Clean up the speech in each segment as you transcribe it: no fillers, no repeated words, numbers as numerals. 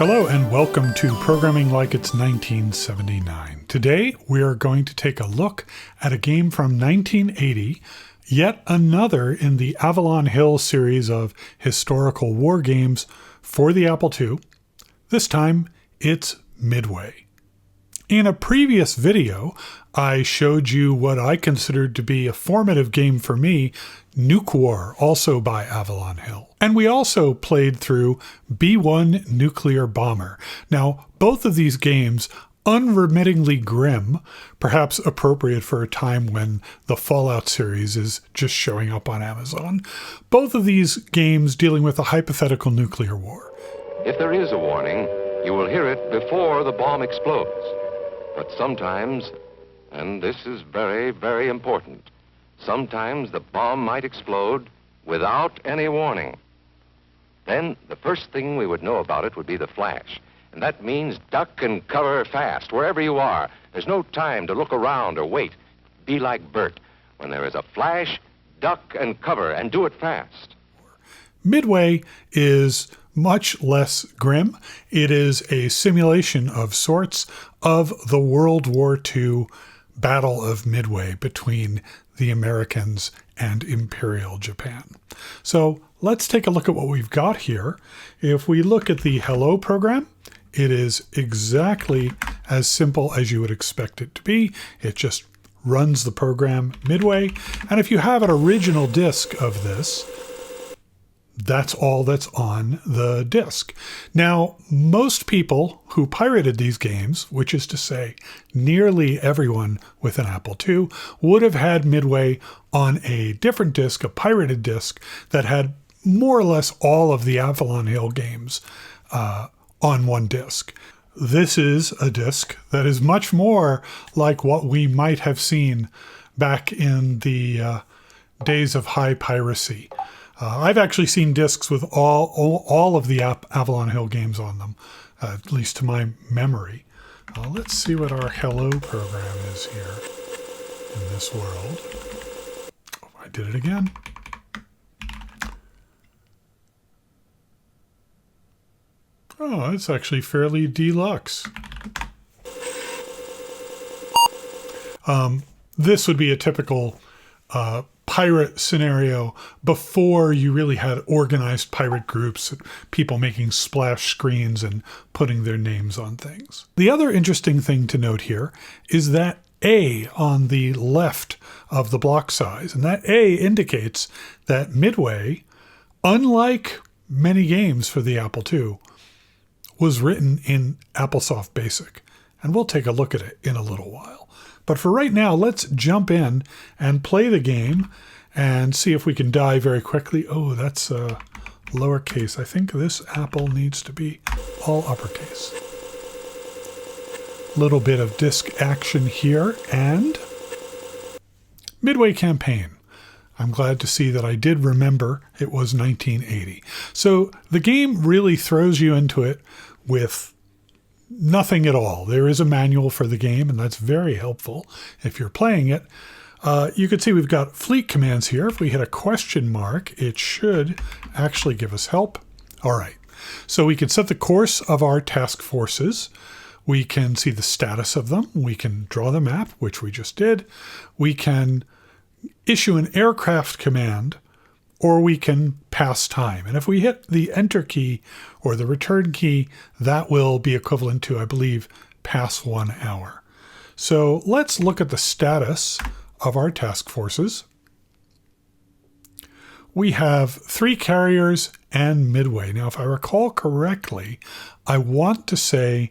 Hello and welcome to Programming Like It's 1979. Today we are going to take a look at a game from 1980, yet another in the Avalon-Hill series of historical war games for the Apple II. This time it's Midway. In a previous video, I showed you what I considered to be a formative game for me, Nuke War, also by Avalon-Hill. And we also played through B-1 Nuclear Bomber. Now, both of these games, unremittingly grim, perhaps appropriate for a time when the Fallout series is just showing up on Amazon. Both of these games dealing with a hypothetical nuclear war. If there is a warning, you will hear it before the bomb explodes. But sometimes, and this is very, very important, sometimes the bomb might explode without any warning. Then the first thing we would know about it would be the flash. And that means duck and cover fast, wherever you are. There's no time to look around or wait. Be like Bert. When there is a flash, duck and cover, and do it fast. Midway is much less grim. It is a simulation of sorts of the World War II Battle of Midway between the Americans and Imperial Japan. So let's take a look at what we've got here. If we look at the Hello program, it is exactly as simple as you would expect it to be. It just runs the program Midway. And if you have an original disk of this, that's all that's on the disk. Now, most people who pirated these games, which is to say nearly everyone with an Apple II, would have had Midway on a different disk, a pirated disk, that had more or less all of the Avalon-Hill games on one disk. This is a disk that is much more like what we might have seen back in the days of high piracy. I've actually seen discs with all of the Avalon-Hill games on them, at least to my memory. Let's see what our Hello program is here in this world. Oh, I did it again. Oh, it's actually fairly deluxe. This would be a typical pirate scenario before you really had organized pirate groups, people making splash screens and putting their names on things. The other interesting thing to note here is that A on the left of the block size, and that A indicates that Midway, unlike many games for the Apple II, was written in AppleSoft BASIC, and we'll take a look at it in a little while. But for right now, let's jump in and play the game and see if we can die very quickly. Oh, that's lowercase. I think this Apple needs to be all uppercase. Little bit of disk action here, and Midway Campaign. I'm glad to see that I did remember it was 1980. So the game really throws you into it with nothing at all. There is a manual for the game, and that's very helpful if you're playing it. You can see we've got fleet commands here. If we hit a question mark, it should actually give us help. All right. So we can set the course of our task forces. We can see the status of them. We can draw the map, which we just did. We can issue an aircraft command, or we can pass time. And if we hit the enter key or the return key, that will be equivalent to, I believe, pass 1 hour. So let's look at the status of our task forces. We have 3 carriers and Midway. Now, if I recall correctly, I want to say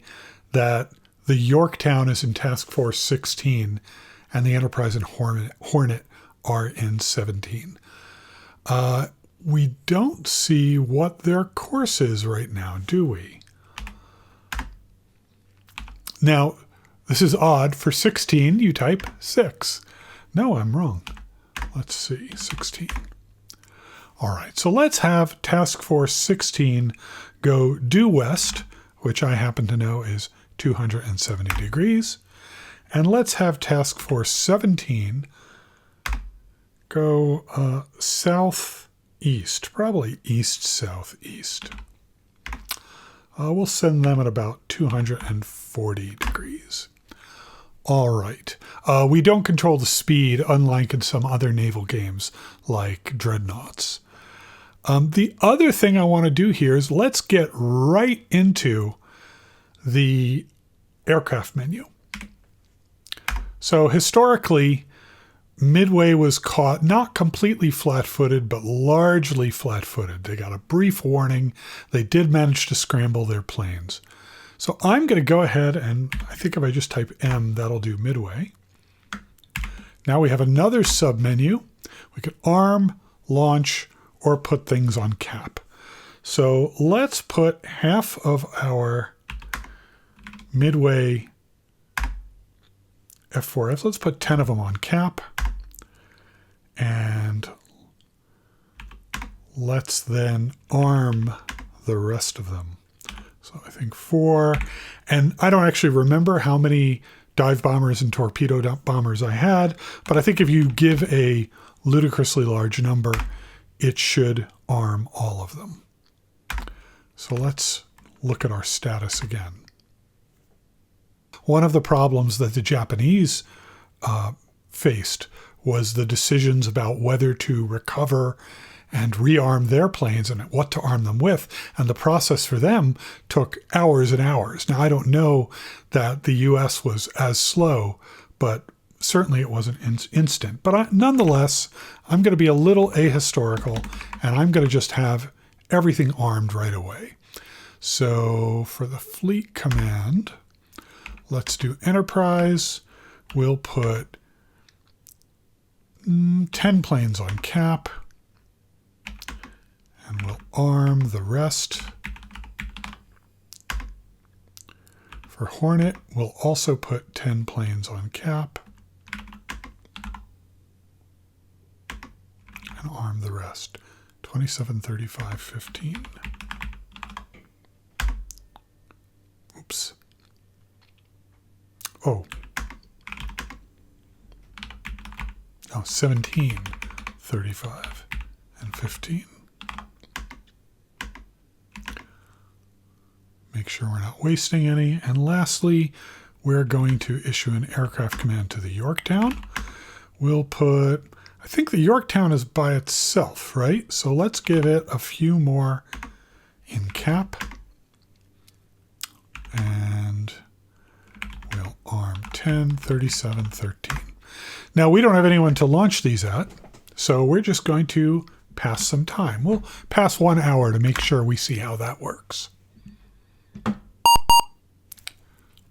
that the Yorktown is in Task Force 16 and the Enterprise and Hornet are in 17. We don't see what their course is right now, do we? Now, this is odd. For 16, you type 6. No, I'm wrong. Let's see, 16. All right, so let's have Task Force 16 go due west, which I happen to know is 270 degrees. And let's have Task Force 17 go southeast, probably east-southeast. We'll send them at about 240 degrees. All right. We don't control the speed, unlike in some other naval games like Dreadnoughts. The other thing I want to do here is let's get right into the aircraft menu. So historically, Midway was caught not completely flat-footed, but largely flat-footed. They got a brief warning. They did manage to scramble their planes. So I'm going to go ahead and I think if I just type M, that'll do Midway. Now we have another submenu. We could arm, launch, or put things on cap. So let's put half of our Midway F4Fs. Let's put 10 of them on cap. And let's then arm the rest of them. So I think 4. And I don't actually remember how many dive bombers and torpedo bombers I had, but I think if you give a ludicrously large number, it should arm all of them. So let's look at our status again. One of the problems that the Japanese faced was the decisions about whether to recover and rearm their planes and what to arm them with. And the process for them took hours and hours. Now, I don't know that the U.S. was as slow, but certainly it wasn't instant. But nonetheless, I'm going to be a little ahistorical, and I'm going to just have everything armed right away. So for the fleet command, let's do Enterprise. We'll put 10 planes on cap, and we'll arm the rest. For Hornet, we'll also put 10 planes on cap and arm the rest. 27, 35, 15. Oops. Oh. No, 17, 35, and 15. Make sure we're not wasting any. And lastly, we're going to issue an aircraft command to the Yorktown. We'll put, I think the Yorktown is by itself, right? So let's give it a few more in cap. And we'll arm 10, 37, 13. Now, we don't have anyone to launch these at, so we're just going to pass some time. We'll pass 1 hour to make sure we see how that works.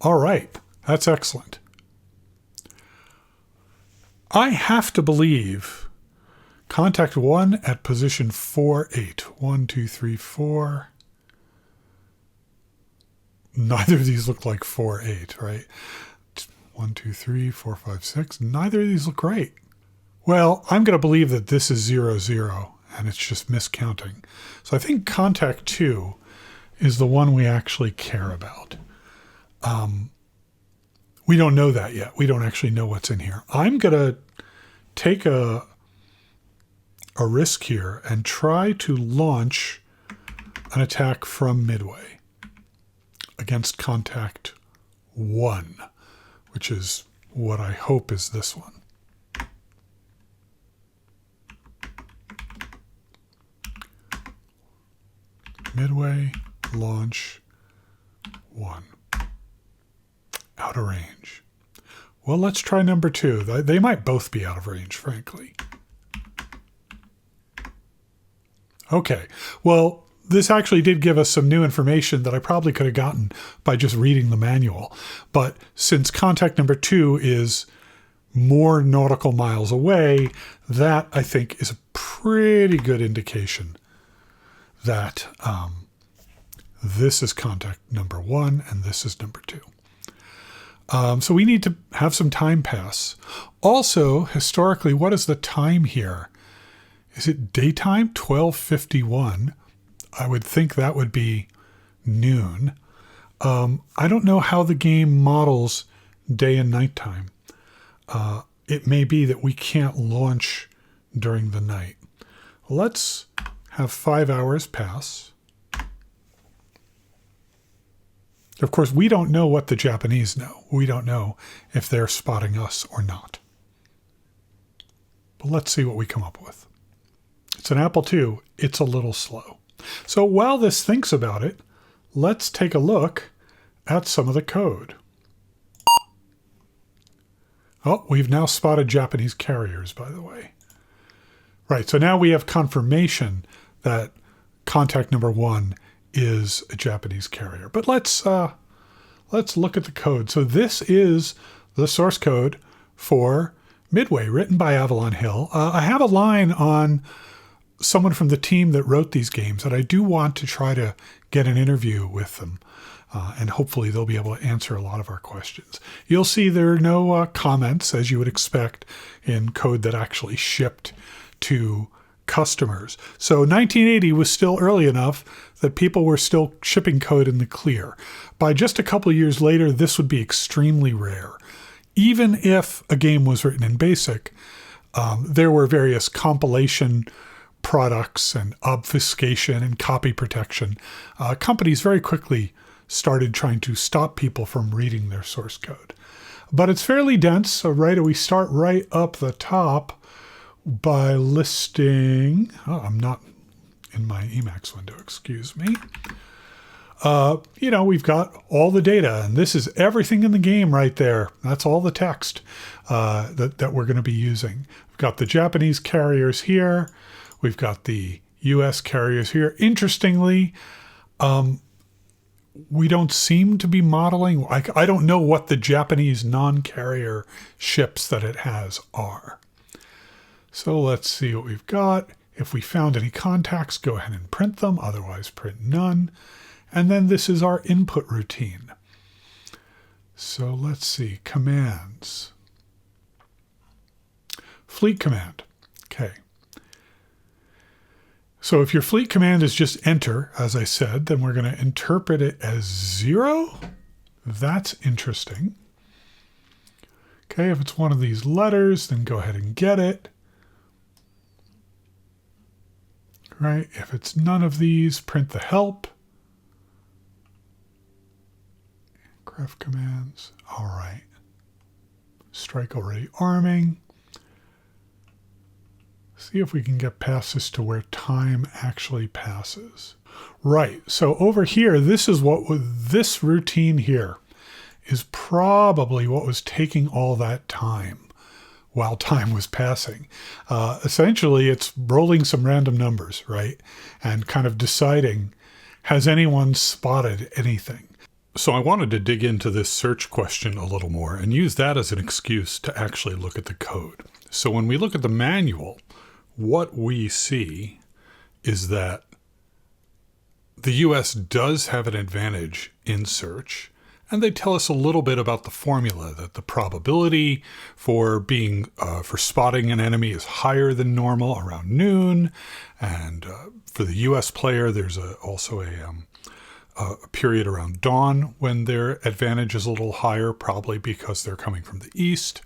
All right, that's excellent. I have to believe contact 1 at position 4-8. 1, 2, 3, 4. Neither of these look like 4-8, right? 1, 2, 3, 4, 5, 6. Neither of these look right. Well, I'm going to believe that this is 0, 0, and it's just miscounting. So I think contact 2 is the one we actually care about. We don't know that yet. We don't actually know what's in here. I'm going to take a risk here and try to launch an attack from Midway against contact 1. Which is what I hope is this one. Midway, launch 1. Out of range. Well, let's try number 2. They might both be out of range, frankly. Okay, well, this actually did give us some new information that I probably could have gotten by just reading the manual. But since contact number 2 is more nautical miles away, that I think is a pretty good indication that this is contact number 1 and this is number 2. So we need to have some time pass. Also, historically, what is the time here? Is it daytime? 12:51. I would think that would be noon. I don't know how the game models day and nighttime. It may be that we can't launch during the night. Let's have 5 hours pass. Of course, we don't know what the Japanese know. We don't know if they're spotting us or not. But let's see what we come up with. It's an Apple II. It's a little slow. So while this thinks about it, let's take a look at some of the code. Oh, we've now spotted Japanese carriers, by the way. Right, so now we have confirmation that contact number 1 is a Japanese carrier. But let's look at the code. So this is the source code for Midway, written by Avalon-Hill. I have a line on someone from the team that wrote these games, and I do want to try to get an interview with them. And hopefully they'll be able to answer a lot of our questions. You'll see there are no comments, as you would expect in code that actually shipped to customers. So 1980 was still early enough that people were still shipping code in the clear. By just a couple of years later, this would be extremely rare. Even if a game was written in BASIC, there were various compilation products and obfuscation and copy protection. Companies very quickly started trying to stop people from reading their source code. But it's fairly dense, so we start right up the top by listing, I'm not in my Emacs window, excuse me. We've got all the data, and this is everything in the game right there. That's all the text that we're going to be using. We've got the Japanese carriers here. We've got the US carriers here. Interestingly, we don't seem to be modeling. I don't know what the Japanese non-carrier ships that it has are. So let's see what we've got. If we found any contacts, go ahead and print them. Otherwise, print none. And then this is our input routine. So let's see, commands. Fleet command. Okay. So if your fleet command is just enter, as I said, then we're going to interpret it as 0. That's interesting. Okay, if it's one of these letters, then go ahead and get it. Right, if it's none of these, print the help. Graph commands. All right. Strike already arming. See if we can get past this to where time actually passes. Right. So over here, this routine here is probably what was taking all that time while time was passing. Essentially, it's rolling some random numbers, right? And kind of deciding, has anyone spotted anything? So I wanted to dig into this search question a little more and use that as an excuse to actually look at the code. So when we look at the manual, what we see is that the US does have an advantage in search, and they tell us a little bit about the formula, that the probability for spotting an enemy is higher than normal around noon, and for the US player, there's also a period around dawn when their advantage is a little higher, probably because they're coming from the east.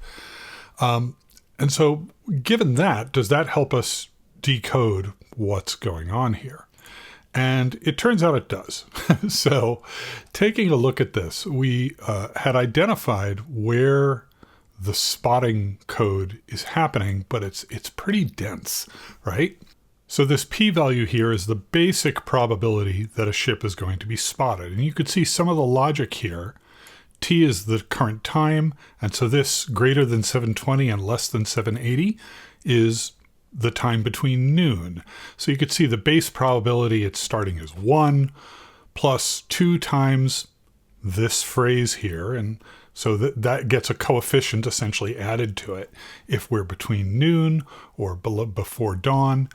And so given that, does that help us decode what's going on here? And it turns out it does. So taking a look at this, we had identified where the spotting code is happening, but it's pretty dense, right? So this p-value here is the basic probability that a ship is going to be spotted. And you could see some of the logic here. T is the current time, and so this greater than 720 and less than 780 is the time between noon. So you could see the base probability, it's starting as 1 plus 2 times this phrase here, and so that gets a coefficient essentially added to it if we're between noon or before dawn.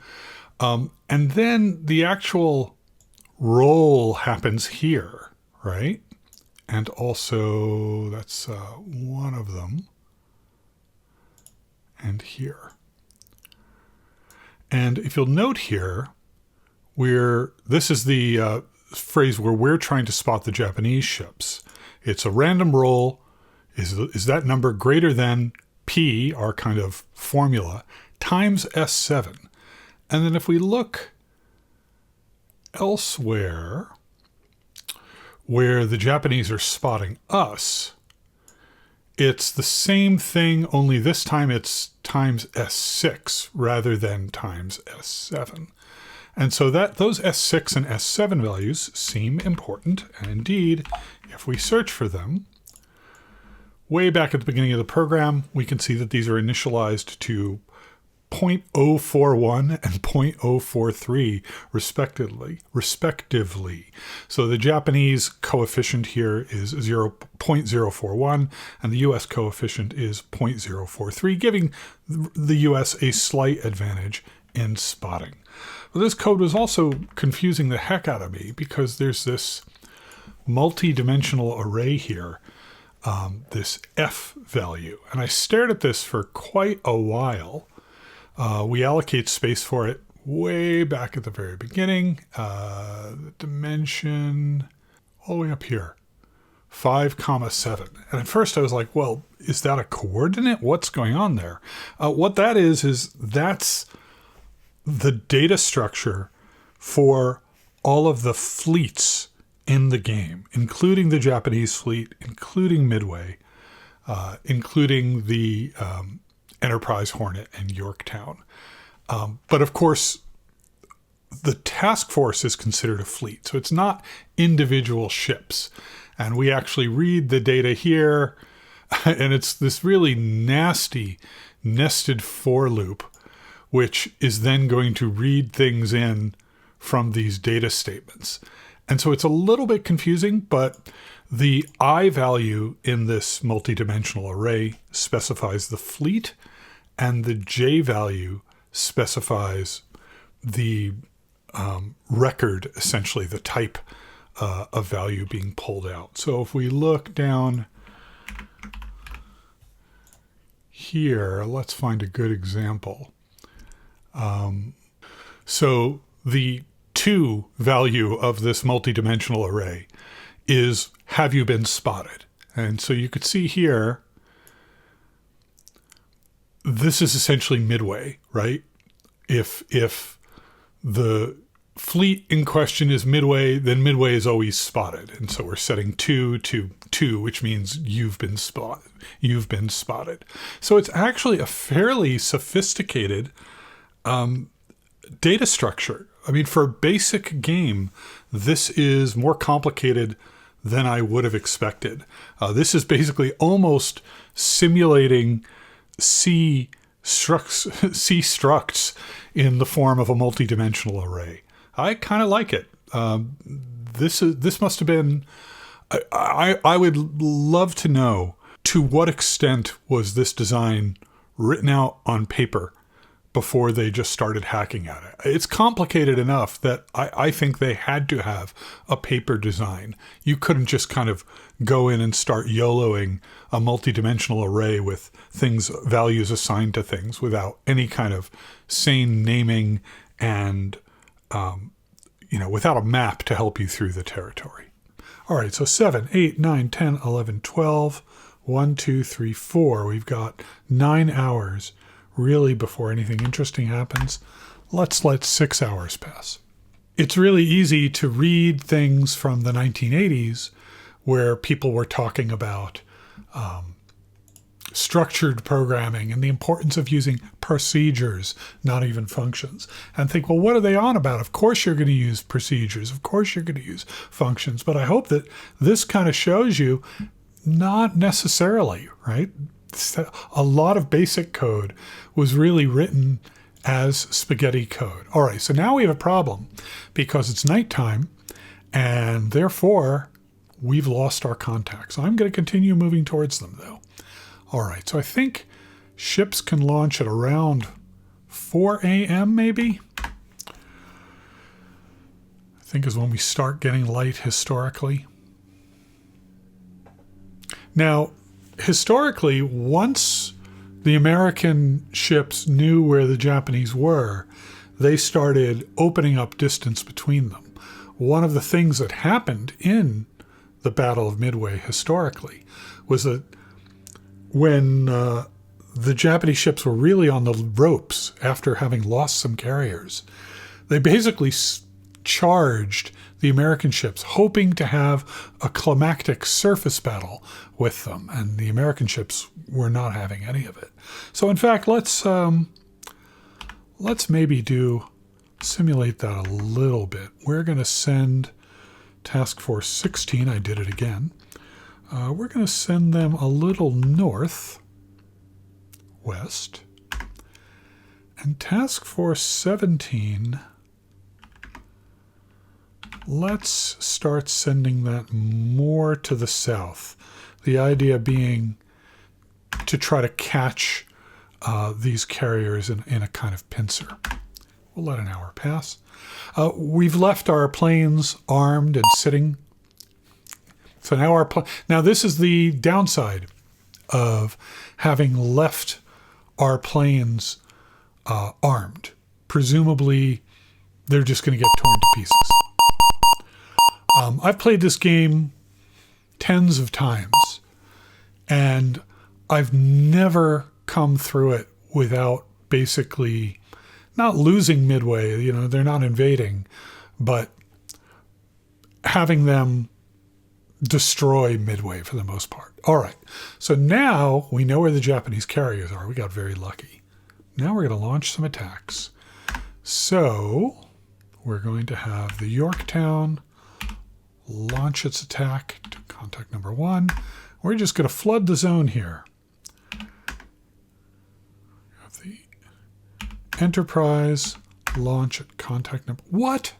And then the actual roll happens here, right? And also, that's one of them, and here. And if you'll note here, this is the phrase where we're trying to spot the Japanese ships. It's a random roll. Is that number greater than P, our kind of formula, times S7? And then if we look elsewhere, where the Japanese are spotting us, it's the same thing, only this time it's times S6 rather than times S7. And so that those S6 and S7 values seem important. And indeed, if we search for them, way back at the beginning of the program, we can see that these are initialized to 0.041 and 0.043 respectively. So the Japanese coefficient here is 0.041 and the US coefficient is 0.043, giving the US a slight advantage in spotting. But this code was also confusing the heck out of me because there's this multi-dimensional array here, this F value. And I stared at this for quite a while. We allocate space for it way back at the very beginning. The dimension all the way up here, 5,7. And at first I was like, well, is that a coordinate? What's going on there? What that is that's the data structure for all of the fleets in the game, including the Japanese fleet, including Midway, including the Enterprise, Hornet, and Yorktown. But of course, the task force is considered a fleet, so it's not individual ships. And we actually read the data here, and it's this really nasty nested for loop, which is then going to read things in from these data statements. And so it's a little bit confusing, but the I value in this multidimensional array specifies the fleet, and the J value specifies the record, essentially the type of value being pulled out. So if we look down here, let's find a good example. So the 2 value of this multidimensional array is, have you been spotted? And so you could see here, this is essentially Midway, right? If the fleet in question is Midway, then Midway is always spotted. And so we're setting 2 to 2, which means you've been spotted. You've been spotted. So it's actually a fairly sophisticated data structure. I mean, for a basic game, this is more complicated than I would have expected. This is basically almost simulating C structs in the form of a multidimensional array. I kind of like it. This must have been. I would love to know to what extent was this design written out on paper before they just started hacking at it. It's complicated enough that I think they had to have a paper design. You couldn't just kind of go in and start YOLOing a multidimensional array with values assigned to things without any kind of sane naming and, without a map to help you through the territory. All right, so 7, 8, 9, 10, 11, 12, 1, 2, 3, 4. We've got 9 hours really before anything interesting happens. Let's let 6 hours pass. It's really easy to read things from the 1980s where people were talking about structured programming and the importance of using procedures, not even functions, and think, well, what are they on about? Of course you're going to use procedures. Of course you're going to use functions. But I hope that this kind of shows you not necessarily, right? A lot of basic code was really written as spaghetti code. All right, so now we have a problem because it's nighttime and therefore we've lost our contacts. I'm going to continue moving towards them though. All right, so I think ships can launch at around 4 a.m. maybe. I think is when we start getting light historically. Now, historically, once the American ships knew where the Japanese were, they started opening up distance between them. One of the things that happened in the Battle of Midway historically was that when the Japanese ships were really on the ropes after having lost some carriers, they basically charged the American ships, hoping to have a climactic surface battle with them. And the American ships were not having any of it. So in fact, let's maybe simulate that a little bit. We're going to send Task Force 16. I did it again. We're going to send them a little north, west. And Task Force 17, let's start sending that more to the south. The idea being to try to catch these carriers in a kind of pincer. We'll let an hour pass. We've left our planes armed and sitting. So now this is the downside of having left our planes armed. Presumably, they're just going to get torn to pieces. I've played this game tens of times, and I've never come through it without basically not losing Midway. You know, they're not invading, but having them destroy Midway for the most part. All right. So now we know where the Japanese carriers are. We got very lucky. Now we're going to launch some attacks. So we're going to have the Yorktown launch its attack to contact number 1. We're just going to flood the zone here. Have the Enterprise launch at contact number... What?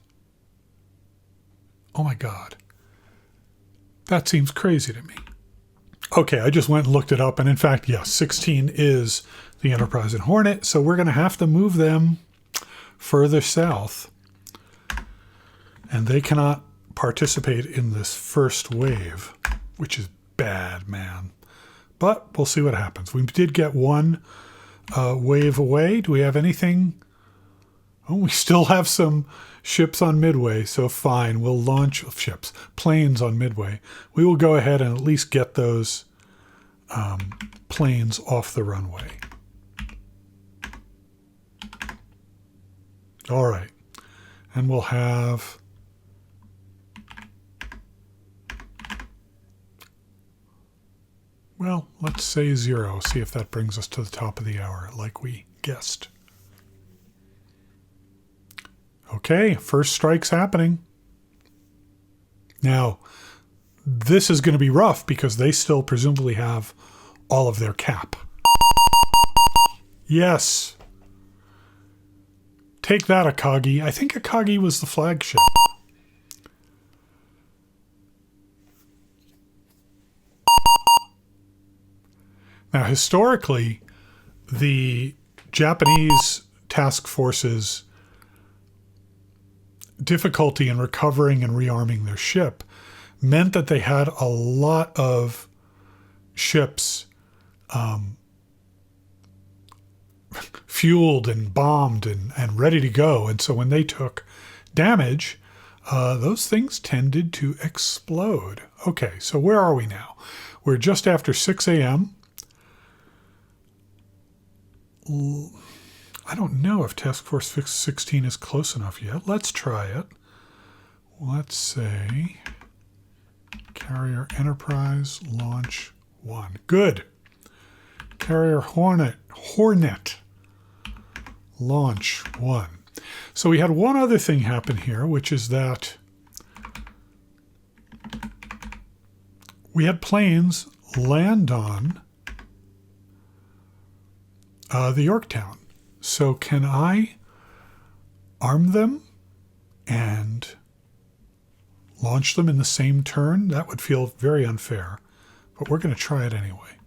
Oh my God. That seems crazy to me. Okay, I just went and looked it up, and in fact, yes, 16 is the Enterprise and Hornet, so we're going to have to move them further south, and they cannot participate in this first wave, which is bad, man. But we'll see what happens. We did get one wave away. Do we have anything? Oh, we still have some ships on Midway, so fine. We'll launch planes on Midway. We will go ahead and at least get those planes off the runway. All right. And we'll have... Well, let's say 0. See if that brings us to the top of the hour, like we guessed. Okay, first strike's happening. Now, this is going to be rough because they still presumably have all of their cap. Yes. Take that, Akagi. I think Akagi was the flagship. Now, historically, the Japanese task forces' difficulty in recovering and rearming their ship meant that they had a lot of ships fueled and bombed and ready to go. And so when they took damage, those things tended to explode. Okay, so where are we now? We're just after 6 a.m. I don't know if Task Force 16 is close enough yet. Let's try it. Let's say Carrier Enterprise Launch 1. Good. Carrier Hornet Launch 1. So we had one other thing happen here, which is that we had planes land on the Yorktown. So can I arm them and launch them in the same turn? That would feel very unfair, but we're going to try it anyway.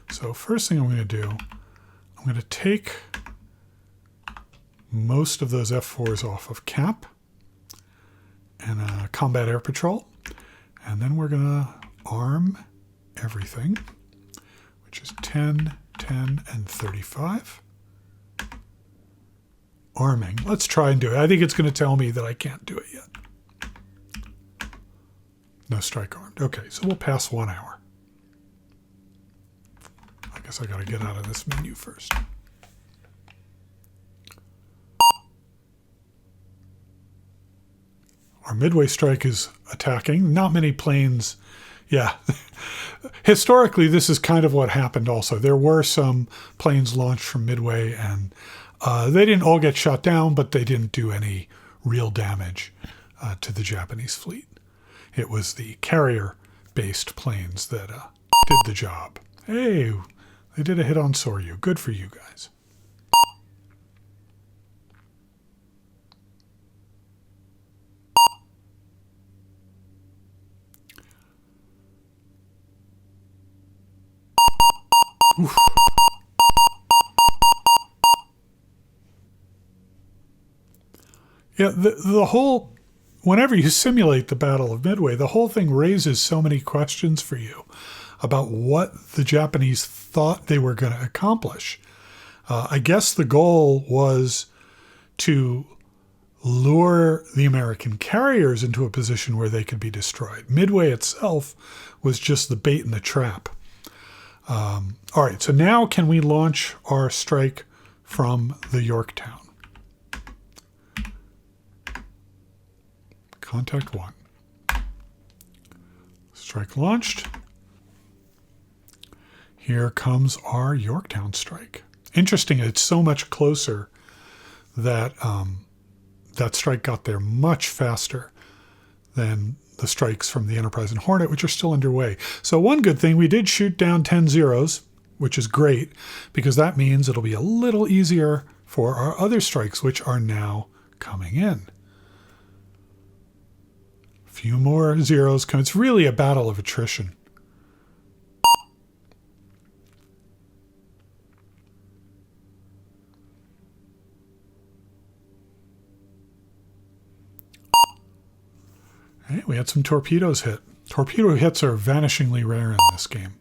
So first thing I'm going to do, I'm going to take most of those F4s off of cap and combat air patrol, and then we're going to arm everything, which is 10, 10, and 35. Arming. Let's try and do it. I think it's going to tell me that I can't do it yet. No strike armed. Okay, so we'll pass 1 hour. I guess I got to get out of this menu first. Our Midway strike is attacking. Not many planes. Yeah. Historically, this is kind of what happened also. There were some planes launched from Midway, and they didn't all get shot down, but they didn't do any real damage to the Japanese fleet. It was the carrier-based planes that did the job. Hey, they did a hit on Soryu. Good for you guys. Oof. Yeah, the whole, whenever you simulate the Battle of Midway, the whole thing raises so many questions for you about what the Japanese thought they were going to accomplish. I guess the goal was to lure the American carriers into a position where they could be destroyed. Midway itself was just the bait and the trap. All right, so now can we launch our strike from the Yorktown? Contact 1. Strike launched. Here comes our Yorktown strike. Interesting, it's so much closer that that strike got there much faster than the strikes from the Enterprise and Hornet, which are still underway. So one good thing, we did shoot down 10 zeros, which is great, because that means it'll be a little easier for our other strikes, which are now coming in. A few more zeros come. It's really a battle of attrition. Hey, we had some torpedoes hit. Torpedo hits are vanishingly rare in this game.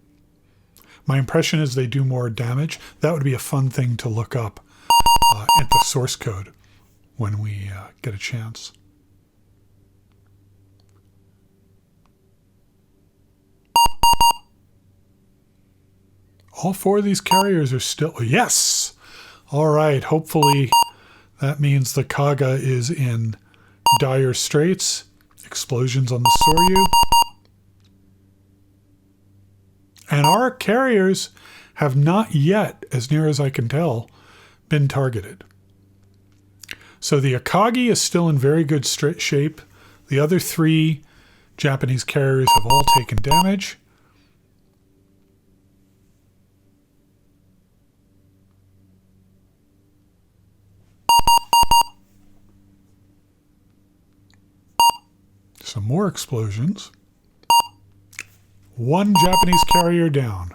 My impression is they do more damage. That would be a fun thing to look up at the source code when we get a chance. All 4 of these carriers are still... Yes! All right, hopefully that means the Kaga is in dire straits. Explosions on the Soryu. And our carriers have not yet, as near as I can tell, been targeted. So the Akagi is still in very good shape. The other 3 Japanese carriers have all taken damage. Some more explosions. 1 Japanese carrier down.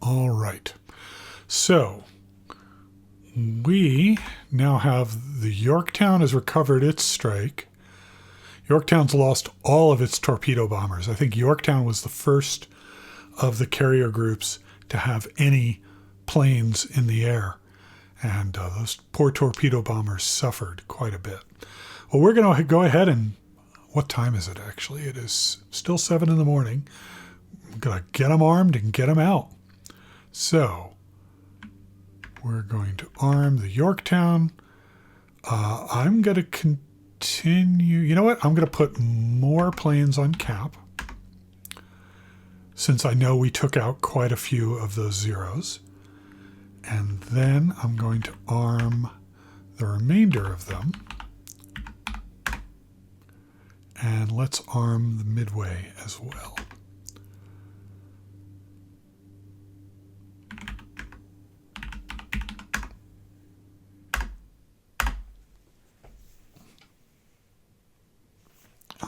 All right. So we now have the Yorktown has recovered its strike. Yorktown's lost all of its torpedo bombers. I think Yorktown was the first of the carrier groups to have any planes in the air. And those poor torpedo bombers suffered quite a bit. Well, we're going to go ahead and... What time is it, actually? It is still 7 in the morning. I'm going to get them armed and get them out. So... we're going to arm the Yorktown. I'm going to continue. You know what? I'm going to put more planes on cap, since I know we took out quite a few of those zeros. And then I'm going to arm the remainder of them. And let's arm the Midway as well.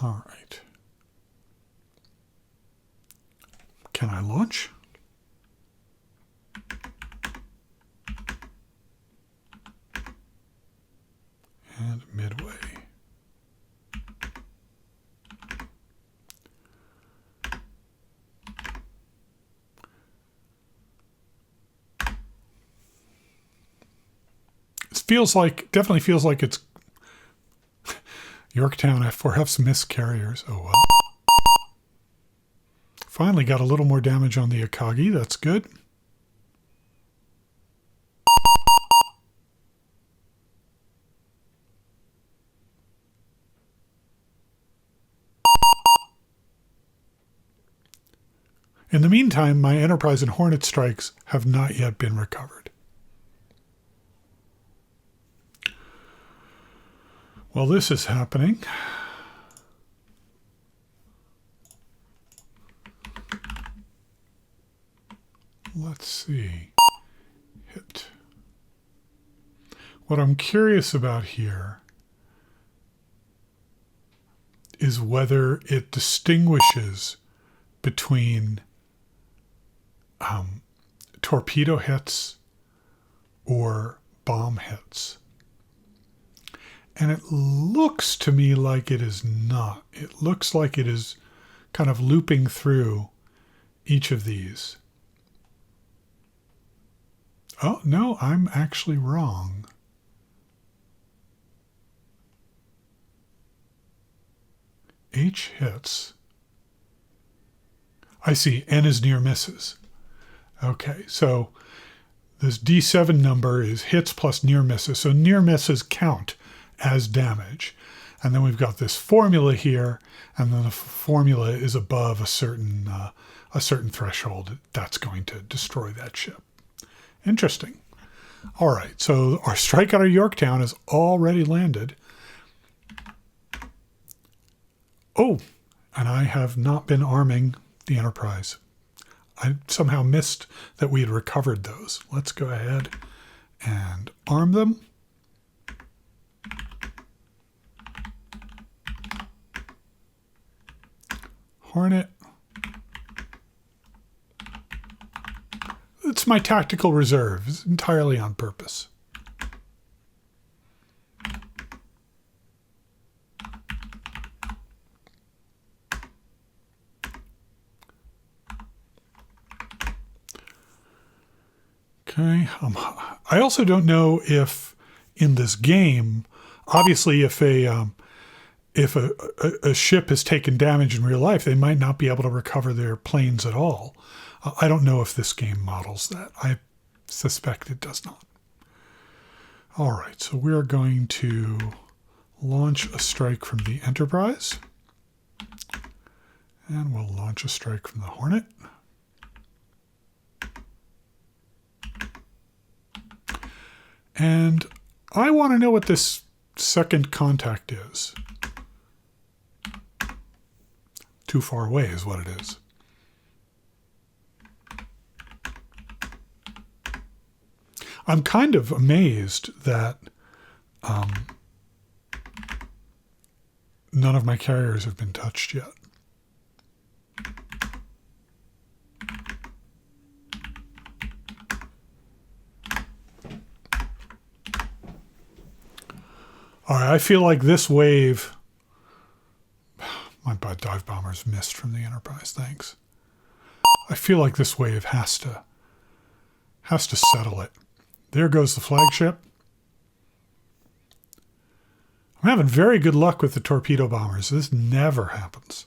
All right. Can I launch? And Midway. It definitely feels like it's Yorktown F4 some missed carriers. Oh well. Finally got a little more damage on the Akagi. That's good. In the meantime, my Enterprise and Hornet strikes have not yet been recovered. Well, this is happening. Let's see. Hit. What I'm curious about here is whether it distinguishes between torpedo hits or bomb hits. And it looks to me like it is not. It looks like it is kind of looping through each of these. Oh, no, I'm actually wrong. H hits. I see, N is near misses. Okay, so this D7 number is hits plus near misses. So near misses count as damage. And then we've got this formula here, and then the formula is above a certain threshold. That's going to destroy that ship. Interesting. All right, so our strike out of Yorktown has already landed. Oh, and I have not been arming the Enterprise. I somehow missed that we had recovered those. Let's go ahead and arm them. Hornet. It's my tactical reserve. It's entirely on purpose. Okay. I also don't know if in this game, obviously, if a ship has taken damage in real life, they might not be able to recover their planes at all. I don't know if this game models that. I suspect it does not. All right, so we're going to launch a strike from the Enterprise. And we'll launch a strike from the Hornet. And I want to know what this second contact is. Too far away is what it is. I'm kind of amazed that none of my carriers have been touched yet. All right, I feel like this wave... My dive bombers missed from the Enterprise, thanks. I feel like this wave has to settle it. There goes the flagship. I'm having very good luck with the torpedo bombers. This never happens.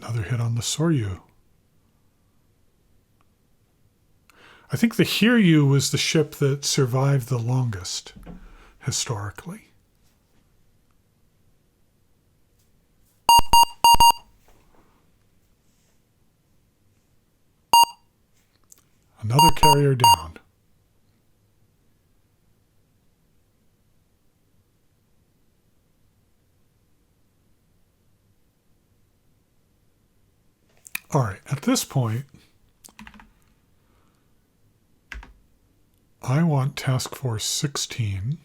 Another hit on the Soryu. I think the Hiryu was the ship that survived the longest, historically. Another carrier down. All right, at this point, I want Task Force 16.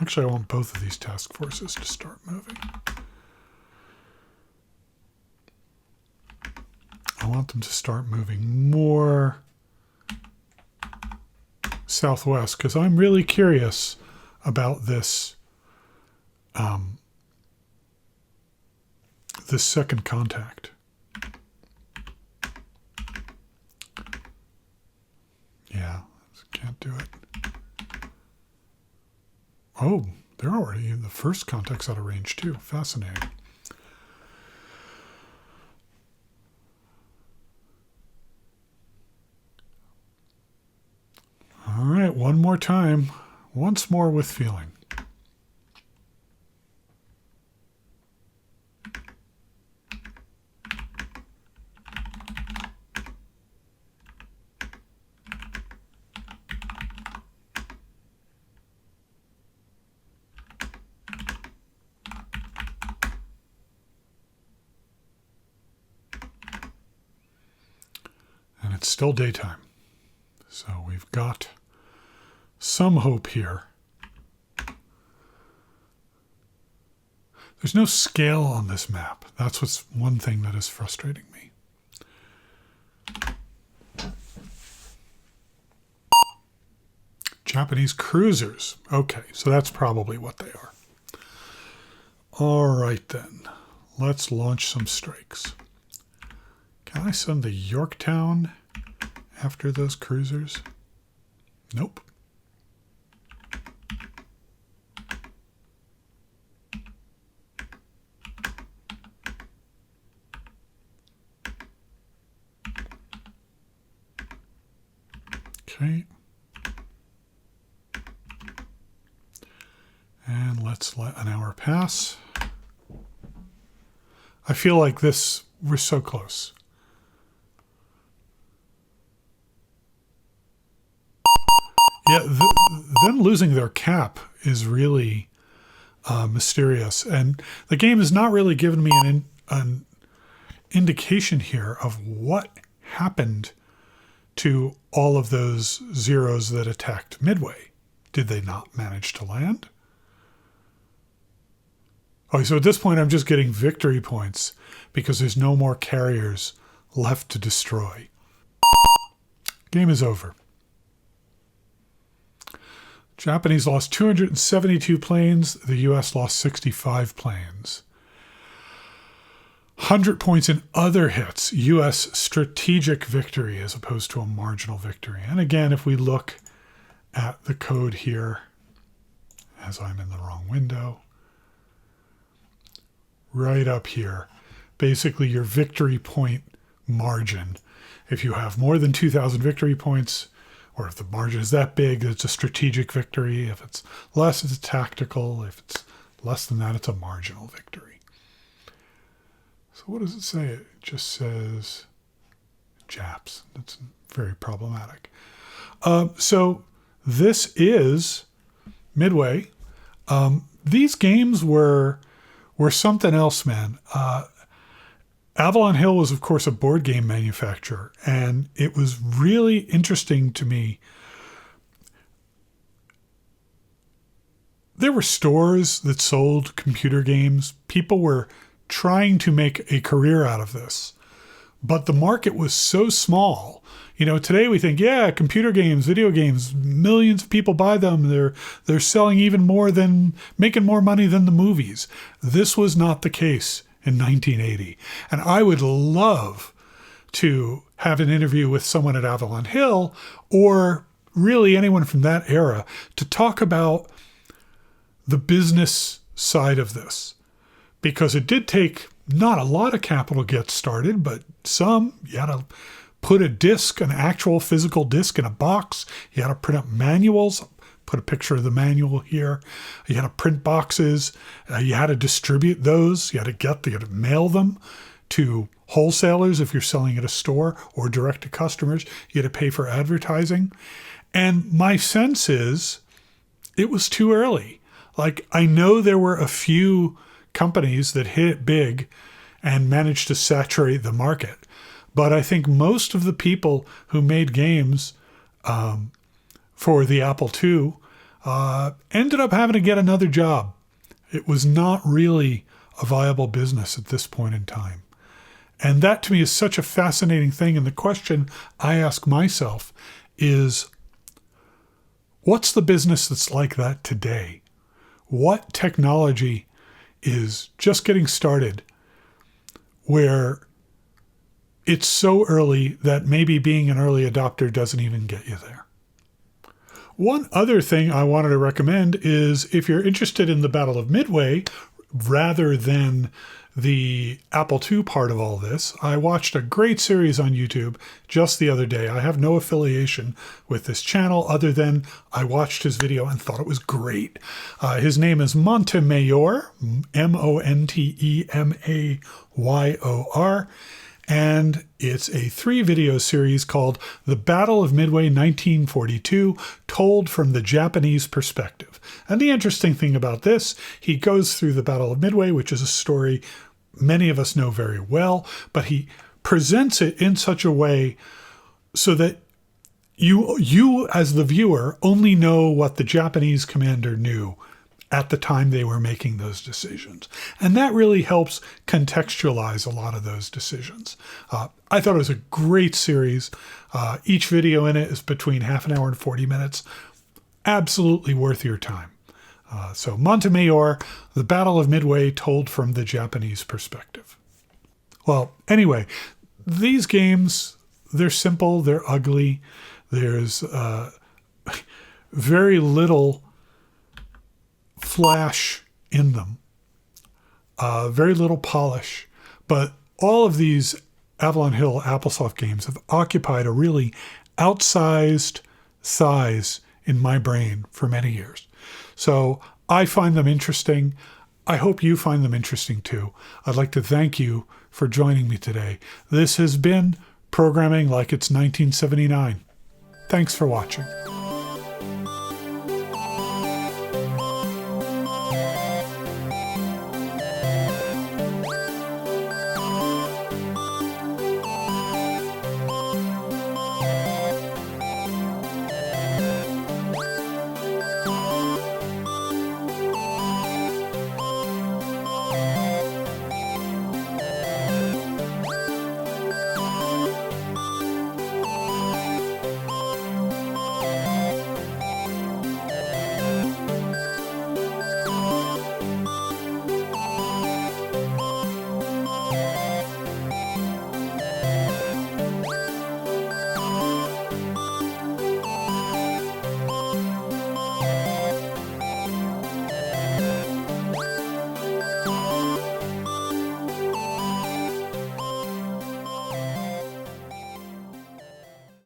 Actually, I want both of these task forces to start moving. I want them to start moving more southwest because I'm really curious about this this second contact. Oh, they're already in the first contact's out of range too. Fascinating. All right, one more time. Once more with feeling. And it's still daytime. So we've got some hope here. There's no scale on this map. That's what's one thing that is frustrating me. Japanese cruisers. Okay, so that's probably what they are. All right then. Let's launch some strikes. Can I send the Yorktown after those cruisers? Nope. Okay. And let's let an hour pass. I feel like we're so close. Yeah, them losing their cap is really mysterious. And the game has not really given me an indication here of what happened to all of those zeros that attacked Midway. Did they not manage to land? Oh, so at this point I'm just getting victory points because there's no more carriers left to destroy. Game is over. Japanese lost 272 planes. The U.S. lost 65 planes. 100 points in other hits. U.S. strategic victory as opposed to a marginal victory. And again, if we look at the code here, as I'm in the wrong window, right up here, basically your victory point margin. If you have more than 2,000 victory points, or if the margin is that big, it's a strategic victory. If it's less, it's a tactical. If it's less than that, it's a marginal victory. So what does it say? It just says Japs. That's very problematic. So this is Midway. These games were something else, man. Avalon-Hill was, of course, a board game manufacturer, and it was really interesting to me. There were stores that sold computer games. People were trying to make a career out of this, but the market was so small. You know, today we think, yeah, computer games, video games, millions of people buy them. They're selling even more making more money than the movies. This was not the case in 1980. And I would love to have an interview with someone at Avalon-Hill or really anyone from that era to talk about the business side of this. Because it did take not a lot of capital to get started, but some. You had to put a disc, an actual physical disc in a box. You had to print up manuals. Put a picture of the manual here. You had to print boxes. You had to distribute those. You had to mail them to wholesalers if you're selling at a store or direct to customers. You had to pay for advertising. And my sense is it was too early. Like, I know there were a few companies that hit it big and managed to saturate the market. But I think most of the people who made games for the Apple II ended up having to get another job. It was not really a viable business at this point in time. And that to me is such a fascinating thing. And the question I ask myself is, what's the business that's like that today? What technology is just getting started where it's so early that maybe being an early adopter doesn't even get you there? One other thing I wanted to recommend is if you're interested in the Battle of Midway, rather than the Apple II part of all this, I watched a great series on YouTube just the other day. I have no affiliation with this channel other than I watched his video and thought it was great. His name is Montemayor, Montemayor, and it's a 3-video series called The Battle of Midway 1942, told from the Japanese perspective. And the interesting thing about this, he goes through the Battle of Midway, which is a story many of us know very well, but he presents it in such a way so that you as the viewer only know what the Japanese commander knew at the time they were making those decisions. And that really helps contextualize a lot of those decisions. I thought it was a great series. Each video in it is between half an hour and 40 minutes. Absolutely worth your time. So Montemayor, The Battle of Midway told from the Japanese perspective. Well, anyway, these games, they're simple, they're ugly. There's very little flash in them, very little polish, but all of these Avalon-Hill AppleSoft games have occupied a really outsized size in my brain for many years. So I find them interesting. I hope you find them interesting too. I'd like to thank you for joining me today. This has been Programming Like It's 1979. Thanks for watching.